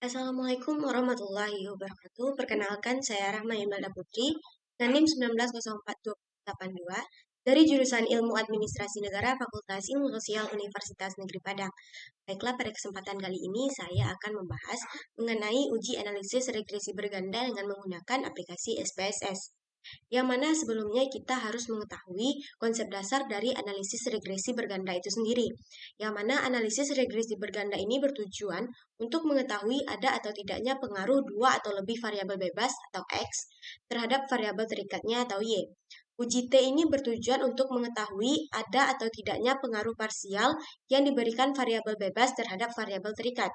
Assalamualaikum warahmatullahi wabarakatuh. Perkenalkan, saya Rahma Imelda Putri, dengan NIM 190482 dari jurusan Ilmu Administrasi Negara Fakultas Ilmu Sosial Universitas Negeri Padang. Baiklah, pada kesempatan kali ini saya akan membahas mengenai uji analisis regresi berganda dengan menggunakan aplikasi SPSS. Yang mana sebelumnya kita harus mengetahui konsep dasar dari analisis regresi berganda itu sendiri. Yang mana analisis regresi berganda ini bertujuan untuk mengetahui ada atau tidaknya pengaruh dua atau lebih variabel bebas atau X terhadap variabel terikatnya atau Y. Uji T ini bertujuan untuk mengetahui ada atau tidaknya pengaruh parsial yang diberikan variabel bebas terhadap variabel terikat.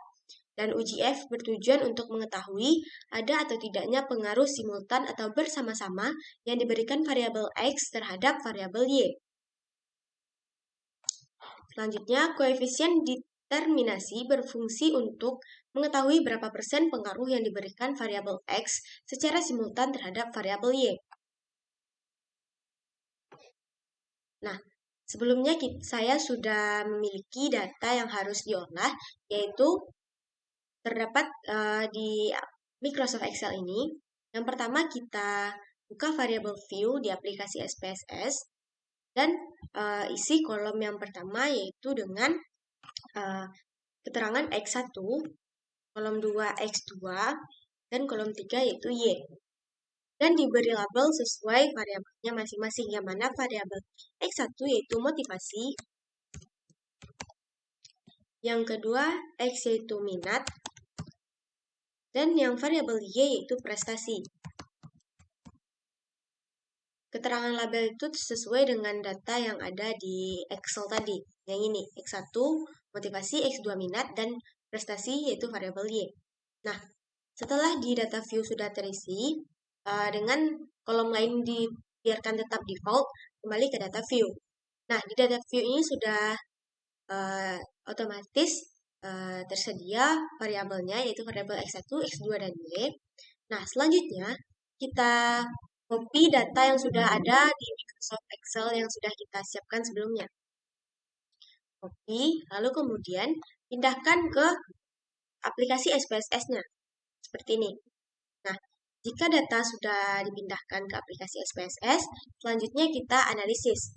Dan uji F bertujuan untuk mengetahui ada atau tidaknya pengaruh simultan atau bersama-sama yang diberikan variabel X terhadap variabel Y. Selanjutnya, koefisien determinasi berfungsi untuk mengetahui berapa persen pengaruh yang diberikan variabel X secara simultan terhadap variabel Y. Nah, sebelumnya saya sudah memiliki data yang harus diolah, yaitu terdapat di Microsoft Excel ini. Yang pertama, kita buka variabel view di aplikasi SPSS dan isi kolom yang pertama yaitu dengan keterangan X1, kolom 2 X2, dan kolom 3 yaitu Y. Dan diberi label sesuai variabelnya masing-masing, yang mana variabel X1 yaitu motivasi, yang kedua X yaitu minat, dan yang variabel Y yaitu prestasi. Keterangan label itu sesuai dengan data yang ada di Excel tadi. Yang ini, X1 motivasi, X2 minat, dan prestasi yaitu variabel Y. Nah, setelah di data view sudah terisi, dengan kolom lain dibiarkan tetap default, kembali ke data view. Nah, di data view ini sudah otomatis tersedia variabelnya, yaitu variabel X1, X2, dan Y. Nah, selanjutnya kita copy data yang sudah ada di Microsoft Excel yang sudah kita siapkan sebelumnya. Copy, lalu kemudian pindahkan ke aplikasi SPSS-nya. Seperti ini. Nah, jika data sudah dipindahkan ke aplikasi SPSS, selanjutnya kita analisis.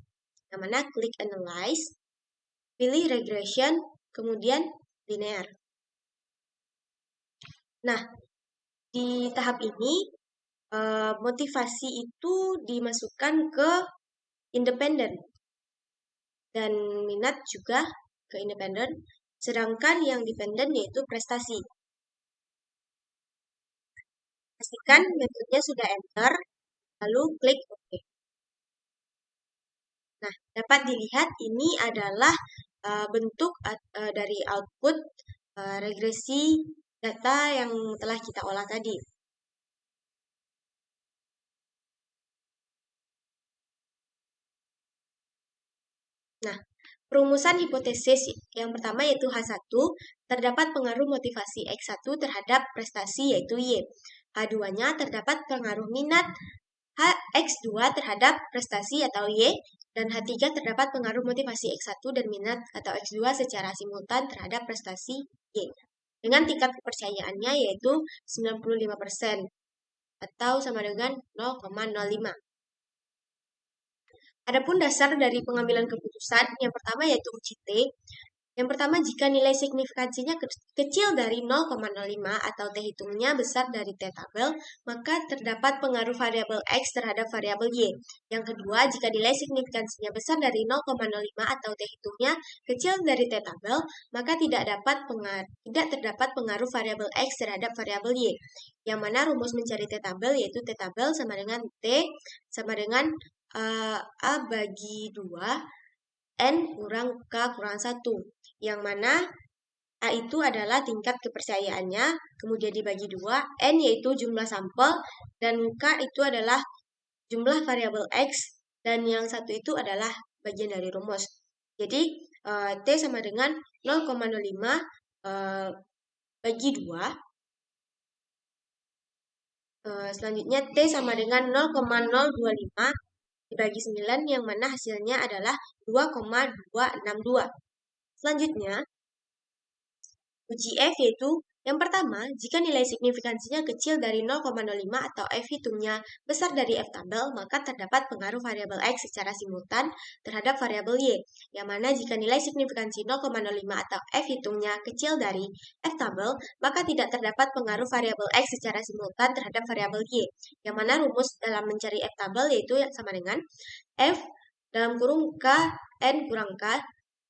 Yang mana klik Analyze, pilih Regression, kemudian Linear. Nah, di tahap ini, motivasi itu dimasukkan ke independen dan minat juga ke independen, sedangkan yang dependen yaitu prestasi. Pastikan metodenya sudah enter, lalu klik OK. Nah, dapat dilihat ini adalah bentuk dari output regresi data yang telah kita olah tadi. Nah, perumusan hipotesis yang pertama yaitu H1, terdapat pengaruh motivasi X1 terhadap prestasi yaitu Y. H2-nya terdapat pengaruh minat X2 terhadap prestasi atau Y, dan H3 terdapat pengaruh motivasi X1 dan minat atau X2 secara simultan terhadap prestasi Y. Dengan tingkat kepercayaannya yaitu 95% atau sama dengan 0,05. Adapun dasar dari pengambilan keputusan, yang pertama yaitu uji T. Yang pertama, jika nilai signifikansinya kecil dari 0,05 atau T hitungnya besar dari T tabel, maka terdapat pengaruh variabel X terhadap variabel Y. Yang kedua, jika nilai signifikansinya besar dari 0,05 atau T hitungnya kecil dari T tabel, maka tidak terdapat pengaruh variabel X terhadap variabel Y. Yang mana rumus mencari T tabel yaitu T tabel sama dengan T sama dengan A bagi 2 N kurang K kurang 1, yang mana A itu adalah tingkat kepercayaannya, kemudian dibagi 2, N yaitu jumlah sampel, dan K itu adalah jumlah variabel X, dan yang satu itu adalah bagian dari rumus. Jadi, T sama dengan 0,05 bagi 2. Selanjutnya, T sama dengan 0,025 dibagi 9, yang mana hasilnya adalah 2,262. Selanjutnya, uji F yaitu Yang pertama, jika nilai signifikansinya kecil dari 0,05 atau F hitungnya besar dari F tabel, maka terdapat pengaruh variabel X secara simultan terhadap variabel Y. Yang mana jika nilai signifikansi 0,05 atau F hitungnya kecil dari F tabel, maka tidak terdapat pengaruh variabel X secara simultan terhadap variabel Y. Yang mana rumus dalam mencari F tabel yaitu yang sama dengan F dalam kurung K N kurang K,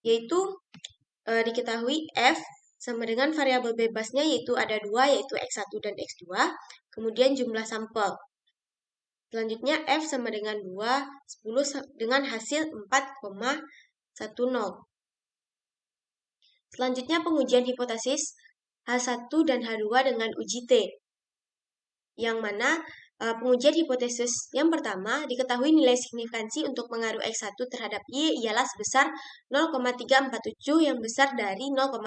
yaitu diketahui F sama dengan variabel bebasnya yaitu ada dua, yaitu X1 dan X2, kemudian jumlah sampel. Selanjutnya F sama dengan 2, 10 dengan hasil 4,10. Selanjutnya pengujian hipotesis H1 dan H2 dengan uji T. Yang mana pengujian hipotesis yang pertama, diketahui nilai signifikansi untuk pengaruh X1 terhadap Y ialah sebesar 0,347 yang besar dari 0,05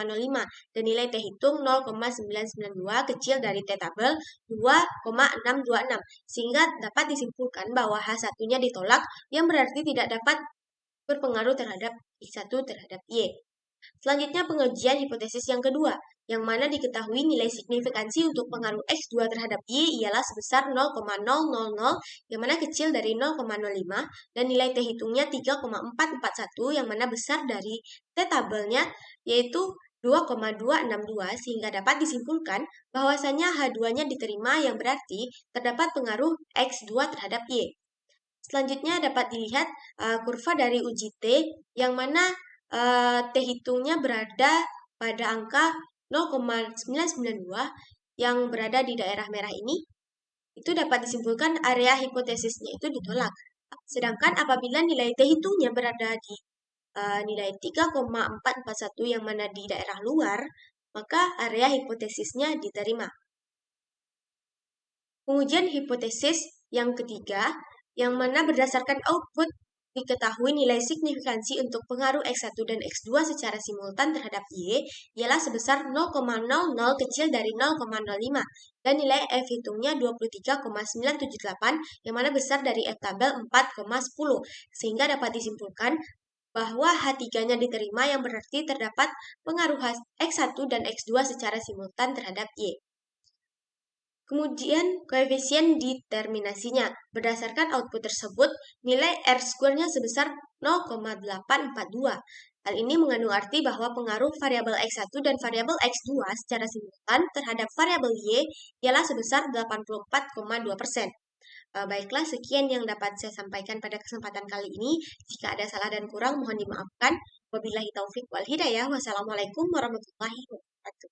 dan nilai T hitung 0,992 kecil dari T tabel 2,626 sehingga dapat disimpulkan bahwa H1-nya ditolak yang berarti tidak dapat berpengaruh terhadap X1 terhadap Y. Selanjutnya pengujian hipotesis yang kedua, yang mana diketahui nilai signifikansi untuk pengaruh X2 terhadap Y ialah sebesar 0,000 yang mana kecil dari 0,05 dan nilai T hitungnya 3,441 yang mana besar dari T tabelnya yaitu 2,262 sehingga dapat disimpulkan bahwasanya H2-nya diterima yang berarti terdapat pengaruh X2 terhadap Y. Selanjutnya dapat dilihat kurva dari uji T yang mana T hitungnya berada pada angka 0,992 yang berada di daerah merah ini, itu dapat disimpulkan area hipotesisnya itu ditolak. Sedangkan apabila nilai T hitungnya berada di nilai 3,441 yang mana di daerah luar, maka area hipotesisnya diterima. Pengujian hipotesis yang ketiga, yang mana berdasarkan output diketahui nilai signifikansi untuk pengaruh X1 dan X2 secara simultan terhadap Y ialah sebesar 0,00 kecil dari 0,05 dan nilai F hitungnya 23,978 yang mana besar dari F tabel 4,10 sehingga dapat disimpulkan bahwa H3-nya diterima yang berarti terdapat pengaruh X1 dan X2 secara simultan terhadap Y. Kemudian, koefisien determinasinya. Berdasarkan output tersebut, nilai R-square-nya sebesar 0,842. Hal ini mengandung arti bahwa pengaruh variabel X1 dan variabel X2 secara simultan terhadap variabel Y ialah sebesar 84,2%. Baiklah, sekian yang dapat saya sampaikan pada kesempatan kali ini. Jika ada salah dan kurang, mohon dimaafkan. Wabillahi taufik wal hidayah. Wassalamualaikum warahmatullahi wabarakatuh.